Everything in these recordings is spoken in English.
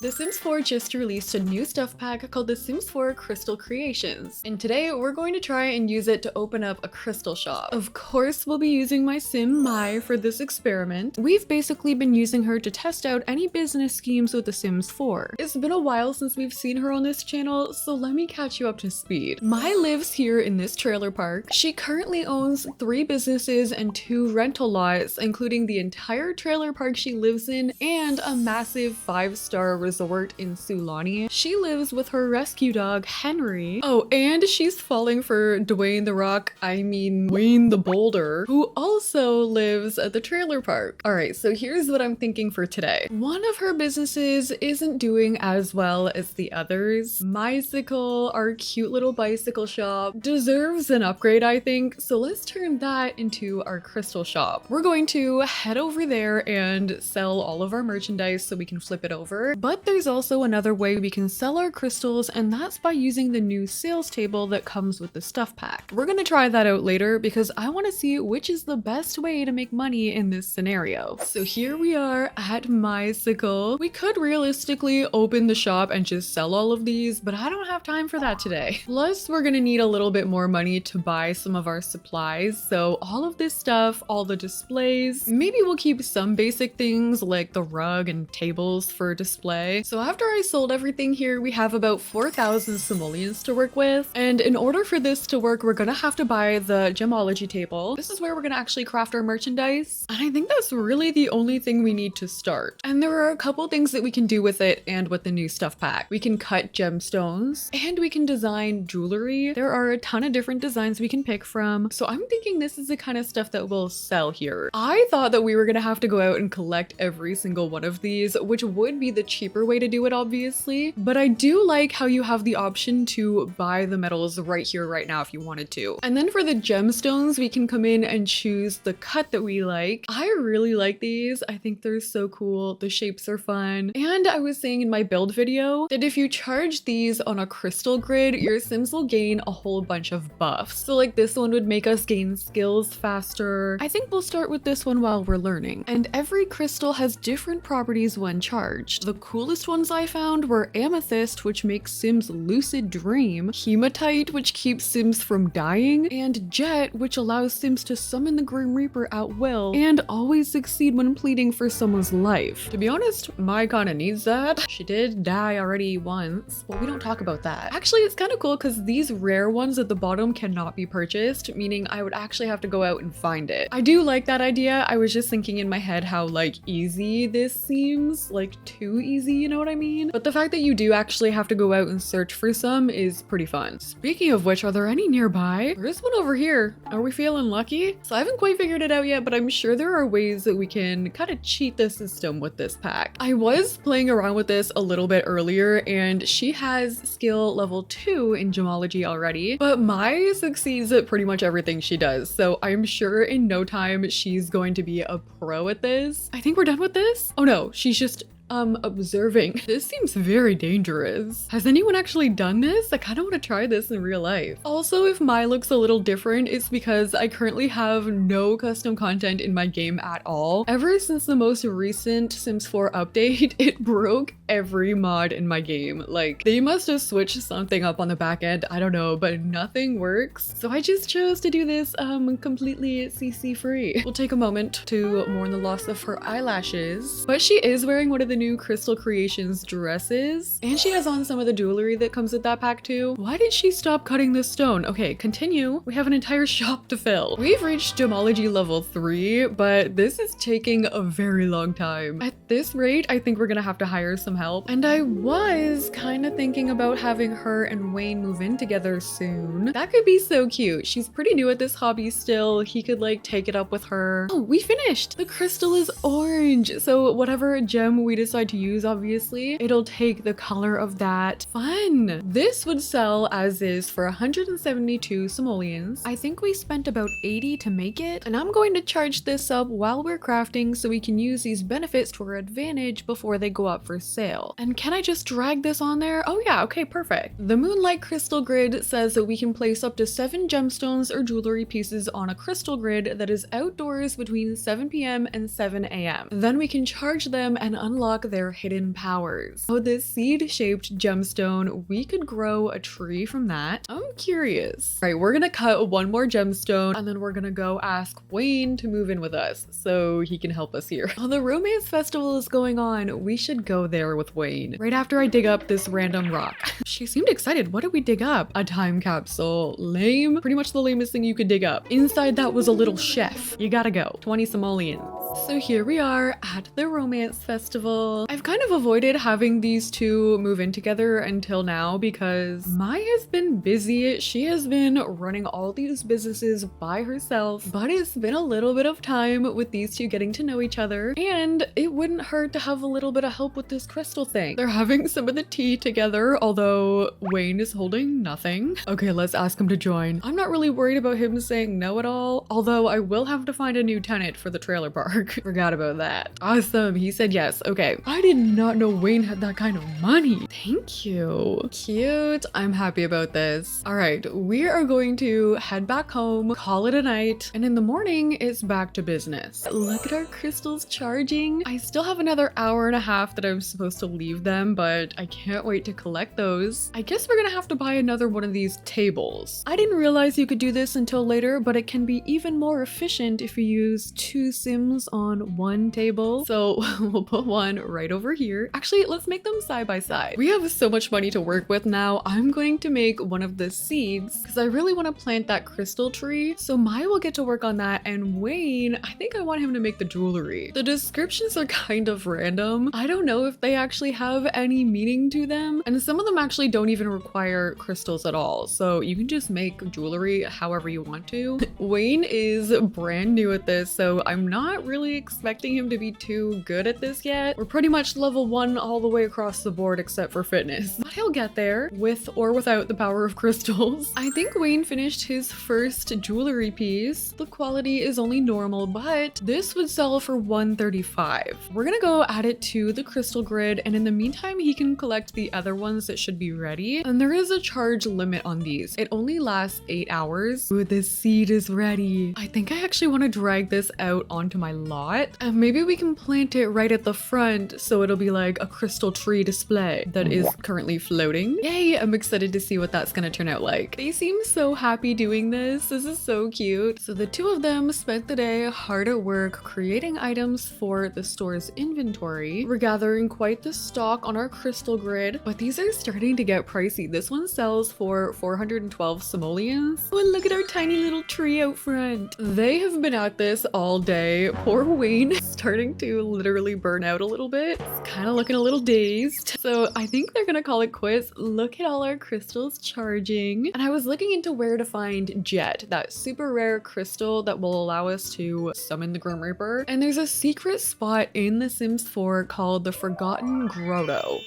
The Sims 4 just released a new stuff pack called The Sims 4 Crystal Creations, and today we're going to try and use it to open up a crystal shop. Of course, we'll be using my sim Mai for this experiment. We've basically been using her to test out any business schemes with The Sims 4. It's been a while since we've seen her on this channel, so let me catch you up to speed. Mai lives here in this trailer park. She currently owns 3 businesses and 2 rental lots, including the entire trailer park she lives in and a massive 5-star resort in Sulani. She lives with her rescue dog, Henry. Oh, and she's falling for Wayne the Boulder, who also lives at the trailer park. Alright, so here's what I'm thinking for today. One of her businesses isn't doing as well as the others. Mycicle, our cute little bicycle shop, deserves an upgrade, I think, so let's turn that into our crystal shop. We're going to head over there and sell all of our merchandise so we can flip it over, but there's also another way we can sell our crystals, and that's by using the new sales table that comes with the stuff pack. We're gonna try that out later because I want to see which is the best way to make money in this scenario. So here we are at Mycicle. We could realistically open the shop and just sell all of these, but I don't have time for that today. Plus, we're gonna need a little bit more money to buy some of our supplies, so all of this stuff, all the displays, maybe we'll keep some basic things like the rug and tables for display. So after I sold everything here, we have about 4,000 simoleons to work with. And in order for this to work, we're gonna have to buy the gemology table. This is where we're gonna actually craft our merchandise. And I think that's really the only thing we need to start. And there are a couple things that we can do with it and with the new stuff pack. We can cut gemstones and we can design jewelry. There are a ton of different designs we can pick from. So I'm thinking this is the kind of stuff that we'll sell here. I thought that we were gonna have to go out and collect every single one of these, which would be the cheaper way to do it, obviously, but I do like how you have the option to buy the metals right here right now if you wanted to. And then for the gemstones, we can come in and choose the cut that we like. I really like these. I think they're so cool. The shapes are fun. And I was saying in my build video that if you charge these on a crystal grid, your sims will gain a whole bunch of buffs. So like this one would make us gain skills faster. I think we'll start with this one while we're learning. And every crystal has different properties when charged. The coolest ones I found were amethyst, which makes sims lucid dream, hematite, which keeps sims from dying, and jet, which allows sims to summon the grim reaper at will and always succeed when pleading for someone's life. To be honest, Mai kinda needs that. She did die already once, but we don't talk about that. Actually, it's kind of cool because these rare ones at the bottom cannot be purchased, meaning I would actually have to go out and find it. I do like that idea. I was just thinking in my head how like easy this seems, like too easy, you know what I mean? But the fact that you do actually have to go out and search for some is pretty fun. Speaking of which, are there any nearby? There's one over here. Are we feeling lucky? So I haven't quite figured it out yet, but I'm sure there are ways that we can kind of cheat the system with this pack. I was playing around with this a little bit earlier, and she has skill level 2 in gemology already, but Mai succeeds at pretty much everything she does. So I'm sure in no time she's going to be a pro at this. I think we're done with this. Oh no, she's just observing. This seems very dangerous. Has anyone actually done this? I kind of want to try this in real life. Also, if Mai looks a little different, it's because I currently have no custom content in my game at all. Ever since the most recent Sims 4 update, it broke every mod in my game. Like, they must have switched something up on the back end, I don't know, but nothing works. So I just chose to do this completely CC free. We'll take a moment to mourn the loss of her eyelashes, but she is wearing one of the new Crystal Creations dresses, and she has on some of the jewelry that comes with that pack too. Why did she stop cutting this stone? Okay, continue. We have an entire shop to fill. We've reached gemology level 3, but this is taking a very long time. At this rate, I think we're gonna have to hire some help, and I was kind of thinking about having her and Wayne move in together soon. That could be so cute. She's pretty new at this hobby still. He could like take it up with her. Oh, we finished! The crystal is orange, so whatever gem we decide to use, obviously, it'll take the color of that. Fun! This would sell as is for 172 simoleons. I think we spent about 80 to make it, and I'm going to charge this up while we're crafting so we can use these benefits to our advantage before they go up for sale. And can I just drag this on there? Oh yeah, okay, perfect. The Moonlight Crystal Grid says that we can place up to 7 gemstones or jewelry pieces on a crystal grid that is outdoors between 7 p.m. and 7 a.m. Then we can charge them and unlock unlock their hidden powers. So this seed-shaped gemstone, we could grow a tree from that. I'm curious. All right, we're gonna cut one more gemstone and then we're gonna go ask Wayne to move in with us so he can help us here. While the romance festival is going on, we should go there with Wayne right after I dig up this random rock. She seemed excited. What did we dig up? A time capsule. Lame. Pretty much the lamest thing you could dig up. Inside that was a little chef. You gotta go. 20 simoleons. So here we are at the romance festival. I've kind of avoided having these two move in together until now because Mai has been busy. She has been running all these businesses by herself, but it's been a little bit of time with these two getting to know each other, and it wouldn't hurt to have a little bit of help with this crystal thing. They're having some of the tea together, although Wayne is holding nothing. Okay, let's ask him to join. I'm not really worried about him saying no at all, although I will have to find a new tenant for the trailer park. Forgot about that. Awesome, he said yes. Okay, I did not know Wayne had that kind of money. Thank you. Cute. I'm happy about this. All right, we are going to head back home, call it a night, and in the morning it's back to business. Look at our crystals charging. I still have another hour and a half that I'm supposed to leave them, but I can't wait to collect those. I guess we're gonna have to buy another one of these tables. I didn't realize you could do this until later, but it can be even more efficient if you use 2 sims on one table. So we'll put one right over here. Actually, let's make them side by side. We have so much money to work with now. I'm going to make one of the seeds because I really want to plant that crystal tree. So Mai will get to work on that, and Wayne, I think I want him to make the jewelry. The descriptions are kind of random. I don't know if they actually have any meaning to them, and some of them actually don't even require crystals at all. So you can just make jewelry however you want to. Wayne is brand new at this, so I'm not really expecting him to be too good at this yet. We're pretty much level 1 all the way across the board except for fitness, but he'll get there with or without the power of crystals. I think Wayne finished his first jewelry piece. The quality is only normal, but this would sell for 135. We're gonna go add it to the crystal grid, and in the meantime he can collect the other ones that should be ready. And there is a charge limit on these. It only lasts 8 hours. Ooh, this seed is ready. I think I actually want to drag this out onto my lot, and maybe we can plant it right at the front so it'll be like a crystal tree display that is currently floating. Yay, I'm excited to see what that's gonna turn out like. They seem so happy doing this. This is so cute. So the two of them spent the day hard at work creating items for the store's inventory. We're gathering quite the stock on our crystal grid, but these are starting to get pricey. This one sells for 412 simoleons. Oh, and look at our tiny little tree out front. They have been at this all day. Poor Wayne is starting to literally burn out a little bit. It's kind of looking a little dazed. So I think they're gonna call it quits. Look at all our crystals charging. And I was looking into where to find Jet, that super rare crystal that will allow us to summon the Grim Reaper. And there's a secret spot in The Sims 4 called the Forgotten Grotto.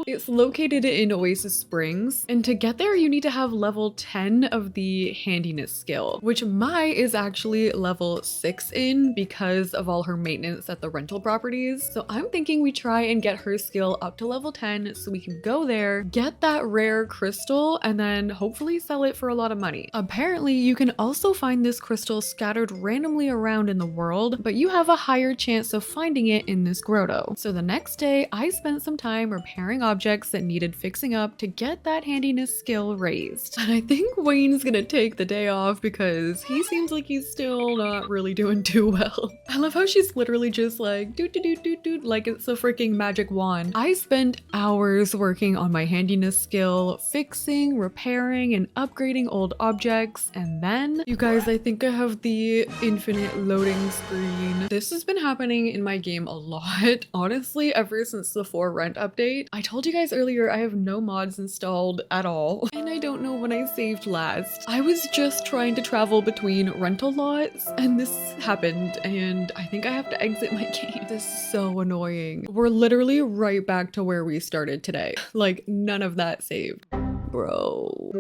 It's located in Oasis Springs. And to get there, you need to have level 10 of the handiness skill, which Mai is actually level 6 in because of all her maintenance at the rental properties. So I'm thinking we try and get her skill up to level 10 so we can go there, get that rare crystal, and then hopefully sell it for a lot of money. Apparently, you can also find this crystal scattered randomly around in the world, but you have a higher chance of finding it in this grotto. So the next day, I spent some time repairing objects that needed fixing up to get that handiness skill raised. And I think Wayne's gonna take the day off because he seems like he's still not really doing too well. I love how she's literally just like doot doot doot doot doot like it's a freaking magic wand. I spent hours working on my handiness skill, fixing, repairing, and upgrading old objects, and then, you guys, I think I have the infinite loading screen. This has been happening in my game a lot, honestly, ever since the For Rent update. I told you guys earlier I have no mods installed at all, and I don't know when I saved last. I was just trying to travel between rental lots, and this happened, and I think I have to exit my game. This is so annoying. We're literally right back to where we started today. Like, none of that saved. Bro.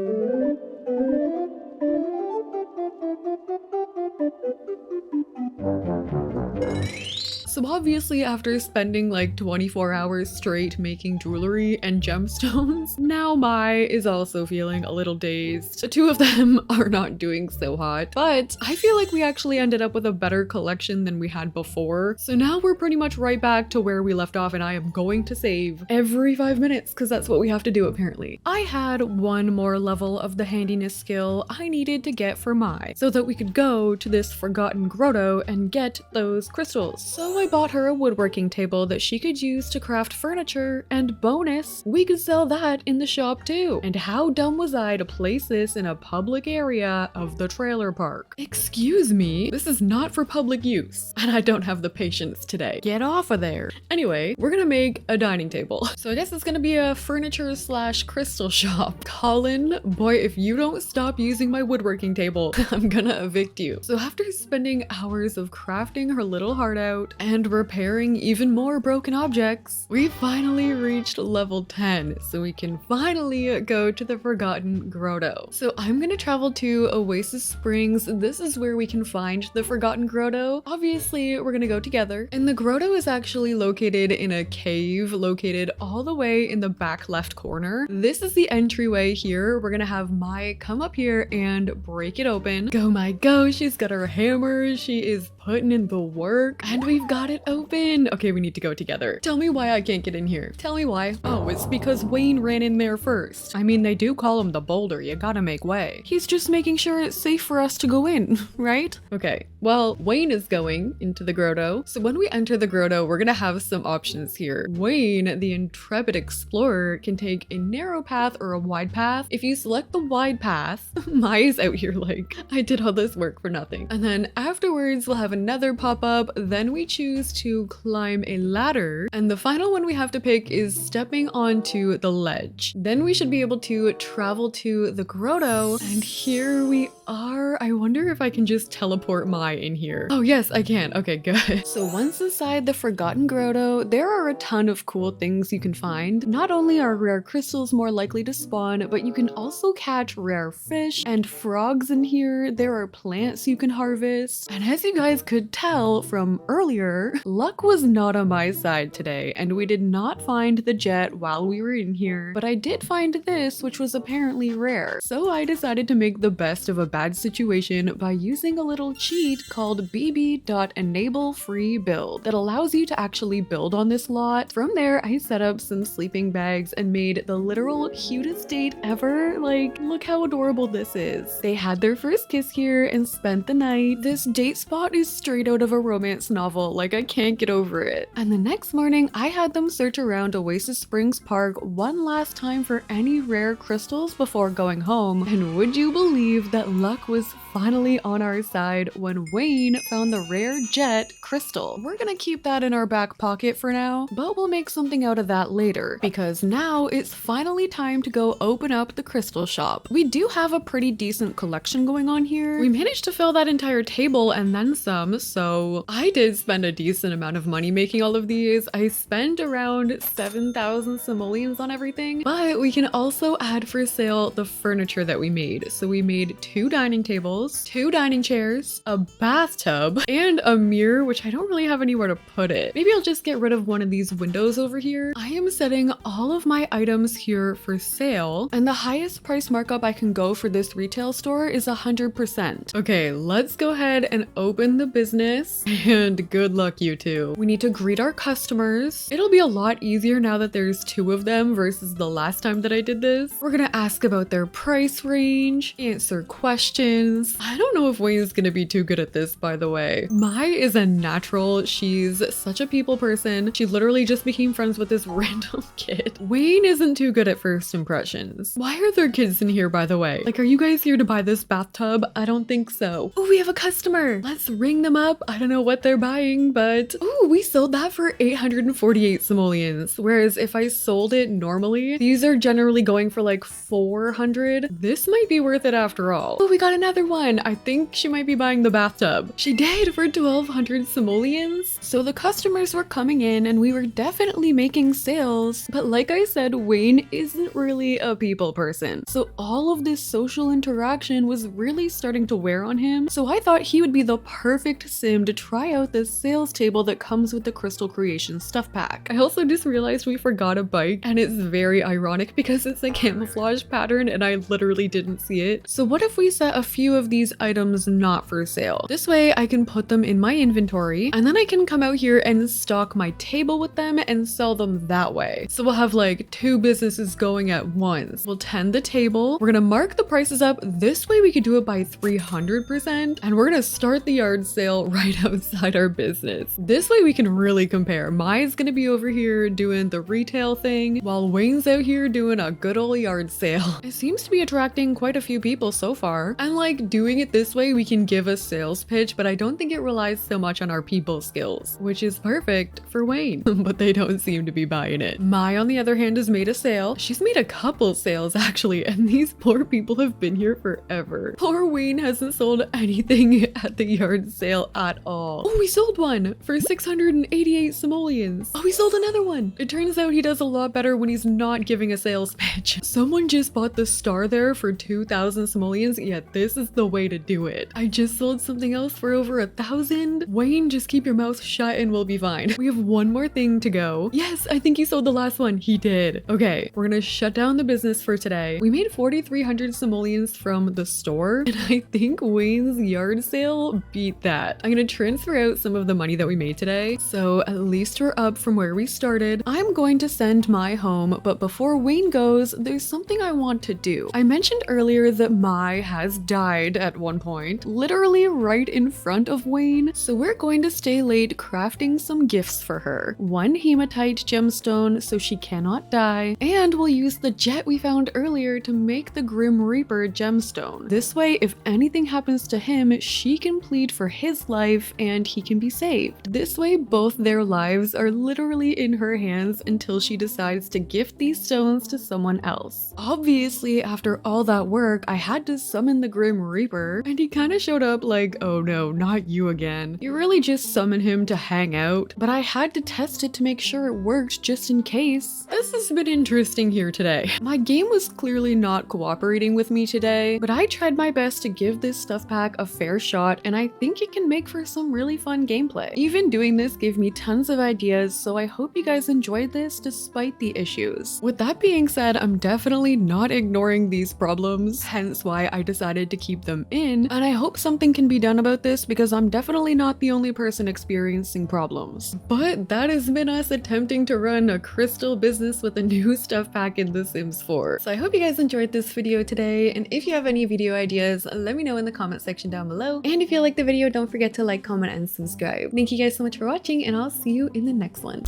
So obviously after spending like 24 hours straight making jewelry and gemstones, now Mai is also feeling a little dazed. The two of them are not doing so hot, but I feel like we actually ended up with a better collection than we had before. So now we're pretty much right back to where we left off, and I am going to save every 5 minutes because that's what we have to do apparently. I had one more level of the handiness skill I needed to get for Mai so that we could go to this Forgotten Grotto and get those crystals. So I bought her a woodworking table that she could use to craft furniture, and bonus, we could sell that in the shop too. And how dumb was I to place this in a public area of the trailer park? Excuse me, this is not for public use, and I don't have the patience today. Get off of there. Anyway, we're gonna make a dining table. So I guess it's gonna be a furniture slash crystal shop. Colin, boy, if you don't stop using my woodworking table, I'm gonna evict you. So after spending hours of crafting her little heart out and repairing even more broken objects, we finally reached level 10, so we can finally go to the Forgotten Grotto. So I'm gonna travel to Oasis Springs. This is where we can find the Forgotten Grotto. Obviously, we're gonna go together. And the grotto is actually located in a cave located all the way in the back left corner. This is the entryway here. We're gonna have Mai come up here and break it open. Go Mai go, she's got her hammer, she is putting in the work, and we've got it open. Okay, we need to go together. Tell me why I can't get in here. Tell me why. Oh, it's because Wayne ran in there first. I mean, they do call him the boulder, you gotta make way. He's just making sure it's safe for us to go in, right? Okay, well, Wayne is going into the grotto. So when we enter the grotto, we're gonna have some options here. Wayne, the intrepid explorer, can take a narrow path or a wide path. If you select the wide path, Mai's out here like, I did all this work for nothing. And then afterwards, we'll have another pop-up. Then we choose to climb a ladder. And the final one we have to pick is stepping onto the ledge. Then we should be able to travel to the grotto. And here we are. I wonder if I can just teleport Mai in here. Oh yes, I can. Okay, good. So once inside the Forgotten Grotto, there are a ton of cool things you can find. Not only are rare crystals more likely to spawn, but you can also catch rare fish and frogs in here. There are plants you can harvest. And as you guys could tell from earlier, luck was not on my side today, and we did not find the jet while we were in here. But I did find this, which was apparently rare. So I decided to make the best of a bad situation by using a little cheat called bb.enableFreeBuild that allows you to actually build on this lot. From there, I set up some sleeping bags and made the literal cutest date ever. Like, look how adorable this is. They had their first kiss here and spent the night. This date spot is straight out of a romance novel. Like, I can't get over it. And the next morning, I had them search around Oasis Springs Park one last time for any rare crystals before going home. And would you believe that luck was finally on our side when Wayne found the rare jet crystal. We're gonna keep that in our back pocket for now, but we'll make something out of that later, because now it's finally time to go open up the crystal shop. We do have a pretty decent collection going on here. We managed to fill that entire table and then some, so I did spend a decent amount of money making all of these. I spent around 7,000 simoleons on everything, but we can also add for sale the furniture that we made. So we made 2 dining tables, 2 dining chairs, a bathtub, and a mirror, which I don't really have anywhere to put it. Maybe I'll just get rid of one of these windows over here. I am setting all of my items here for sale, and the highest price markup I can go for this retail store is 100%. Okay, let's go ahead and open the business, and good luck, you two. We need to greet our customers. It'll be a lot easier now that there's 2 of them versus the last time that I did this. We're gonna ask about their price range, answer questions. I don't know if Wayne's gonna be too good at this, by the way. Mai is a natural. She's such a people person. She literally just became friends with this random kid. Wayne isn't too good at first impressions. Why are there kids in here, by the way? Like, are you guys here to buy this bathtub? I don't think so. Oh, we have a customer. Let's ring them up. I don't know what they're buying, but oh, we sold that for 848 simoleons. Whereas if I sold it normally, these are generally going for like 400. This might be worth it after all. Oh, we got another one. one. I think she might be buying the bathtub. She did for 1,200 simoleons. So the customers were coming in and we were definitely making sales. But like I said, Wayne isn't really a people person. So all of this social interaction was really starting to wear on him. So I thought he would be the perfect sim to try out this sales table that comes with the Crystal Creation stuff pack. I also just realized we forgot a bike, and it's very ironic because it's a camouflage pattern and I literally didn't see it. So what if we set a few of these items not for sale? This way I can put them in my inventory and then I can come out here and stock my table with them and sell them that way. So we'll have like 2 businesses going at once. We'll tend the table. We're gonna mark the prices up. This way we could do it by 300% and we're gonna start the yard sale right outside our business. This way we can really compare. Mai's gonna be over here doing the retail thing while Wayne's out here doing a good old yard sale. It seems to be attracting quite a few people so far. And like doing it this way, we can give a sales pitch, but I don't think it relies so much on our people skills, which is perfect for Wayne, but they don't seem to be buying it. Mai, on the other hand, has made a sale. She's made a couple sales actually, and these poor people have been here forever. Poor Wayne hasn't sold anything at the yard sale at all. Oh, we sold one for 688 simoleons. Oh, we sold another one. It turns out he does a lot better when he's not giving a sales pitch. Someone just bought the star there for 2,000 simoleons. Yeah, this is the way to do it. I just sold something else for over 1,000. Wayne, just keep your mouth shut and we'll be fine. We have one more thing to go. Yes, I think he sold the last one. He did. Okay, we're gonna shut down the business for today. We made 4,300 simoleons from the store, and I think Wayne's yard sale beat that. I'm gonna transfer out some of the money that we made today, so at least we're up from where we started. I'm going to send Mai home, but before Wayne goes, there's something I want to do. I mentioned earlier that Mai has died at one point, literally right in front of Wayne, so we're going to stay late crafting some gifts for her. One hematite gemstone so she cannot die, and we'll use the jet we found earlier to make the Grim Reaper gemstone. This way, if anything happens to him, she can plead for his life and he can be saved. This way, both their lives are literally in her hands until she decides to gift these stones to someone else. Obviously, after all that work, I had to summon the Grim Reaper, and he kind of showed up like, oh no, not you again. You really just summon him to hang out, but I had to test it to make sure it worked just in case. This has been interesting here today. My game was clearly not cooperating with me today, but I tried my best to give this stuff pack a fair shot, and I think it can make for some really fun gameplay. Even doing this gave me tons of ideas, so I hope you guys enjoyed this despite the issues. With that being said, I'm definitely not ignoring these problems, hence why I decided to keep them in, and I hope something can be done about this because I'm definitely not the only person experiencing problems. But that has been us attempting to run a crystal business with a new stuff pack in The Sims 4. So I hope you guys enjoyed this video today, and if you have any video ideas, let me know in the comment section down below. And if you liked the video, don't forget to like, comment, and subscribe. Thank you guys so much for watching, and I'll see you in the next one.